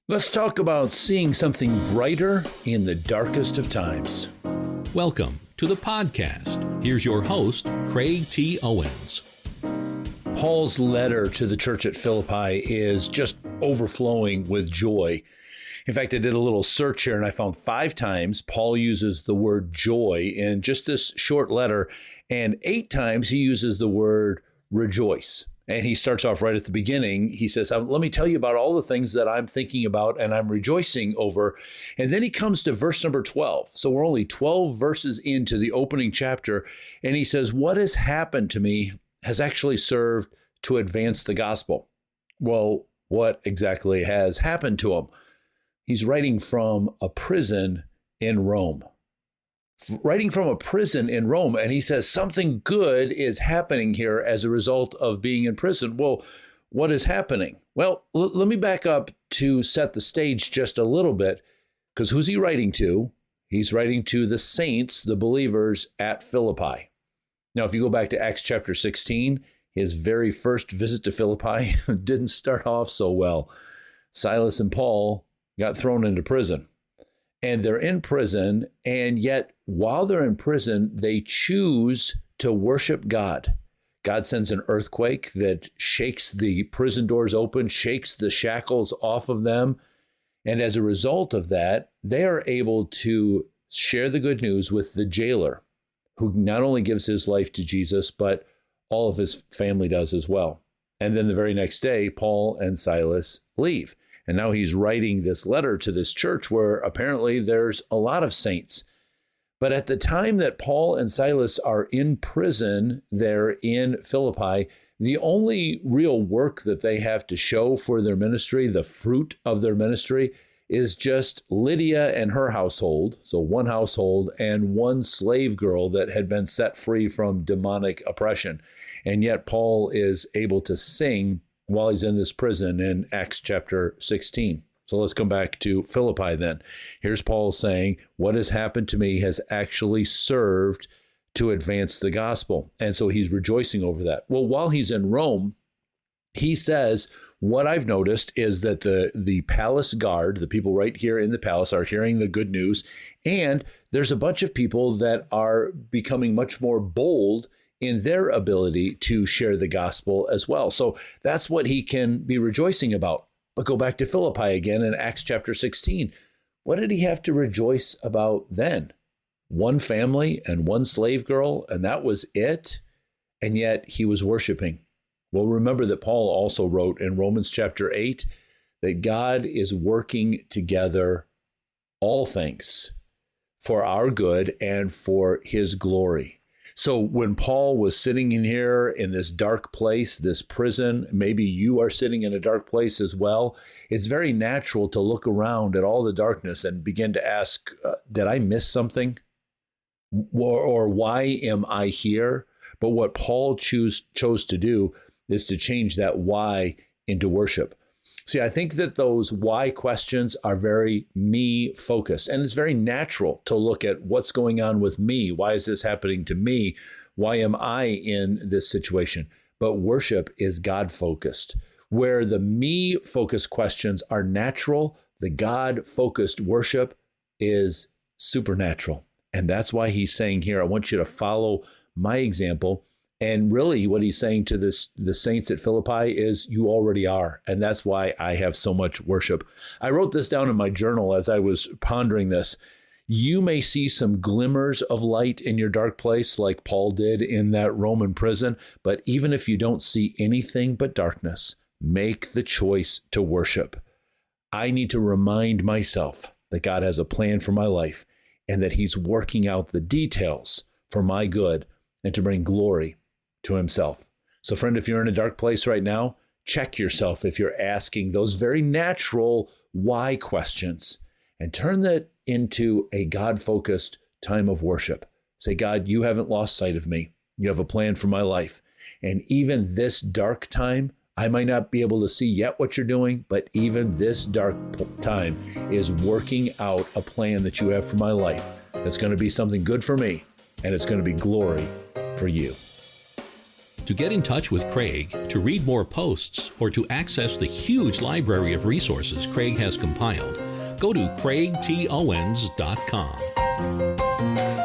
Let's talk about seeing something brighter in the darkest of times. Welcome to the podcast. Here's your host, Craig T. Owens. Paul's letter to the church at Philippi is just overflowing with joy. In fact, I did a little search here and I found 5 times Paul uses the word joy in just this short letter, and 8 times he uses the word rejoice. And he starts off right at the beginning. He says, let me tell you about all the things that I'm thinking about and I'm rejoicing over. And then he comes to verse number 12. So we're only 12 verses into the opening chapter. And he says, what has happened to me has actually served to advance the gospel. Well, what exactly has happened to him? He's writing from a prison in Rome. Writing from a prison in Rome, and he says something good is happening here as a result of being in prison. Well, what is happening? Well, let me back up to set the stage just a little bit, because who's he writing to? He's writing to the saints, the believers at Philippi. Now, if you go back to Acts chapter 16, his very first visit to Philippi didn't start off so well. Silas and Paul got thrown into prison. And they're in prison, and yet while they're in prison, they choose to worship God. God sends an earthquake that shakes the prison doors open, shakes the shackles off of them. And as a result of that, they are able to share the good news with the jailer, who not only gives his life to Jesus, but all of his family does as well. And then the very next day, Paul and Silas leave. And now he's writing this letter to this church where apparently there's a lot of saints. But at the time that Paul and Silas are in prison there in Philippi, the only real work that they have to show for their ministry, the fruit of their ministry, is just Lydia and her household. So one household and one slave girl that had been set free from demonic oppression. And yet Paul is able to sing while he's in this prison in Acts chapter 16. So let's come back to Philippi then. Here's Paul saying, what has happened to me has actually served to advance the gospel. And so he's rejoicing over that. Well, while he's in Rome, he says, what I've noticed is that the palace guard, the people right here in the palace, are hearing the good news. And there's a bunch of people that are becoming much more bold in their ability to share the gospel as well. So that's what he can be rejoicing about. But go back to Philippi again in Acts chapter 16. What did he have to rejoice about then? One family and one slave girl, and that was it. And yet he was worshiping. Well, remember that Paul also wrote in Romans chapter 8 that God is working together all things for our good and for his glory. So when Paul was sitting in here in this dark place, this prison, maybe you are sitting in a dark place as well, it's very natural to look around at all the darkness and begin to ask, did I miss something? Or why am I here? But what Paul chose to do is to change that why into worship. See, I think that those why questions are very me focused, and it's very natural to look at what's going on with me. Why is this happening to me? Why am I in this situation? But worship is God focused. Where the me focused questions are natural, the God focused worship is supernatural. And that's why he's saying here, I want you to follow my example. And really what he's saying to the saints at Philippi is you already are. And that's why I have so much worship. I wrote this down in my journal as I was pondering this. You may see some glimmers of light in your dark place like Paul did in that Roman prison. But even if you don't see anything but darkness, make the choice to worship. I need to remind myself that God has a plan for my life and that he's working out the details for my good and to bring glory to himself. So friend, if you're in a dark place right now, check yourself if you're asking those very natural why questions and turn that into a God-focused time of worship. Say, God, you haven't lost sight of me. You have a plan for my life. And even this dark time, I might not be able to see yet what you're doing, but even this dark time is working out a plan that you have for my life that's going to be something good for me, and it's going to be glory for you. To get in touch with Craig, to read more posts, or to access the huge library of resources Craig has compiled, go to craigtowens.com.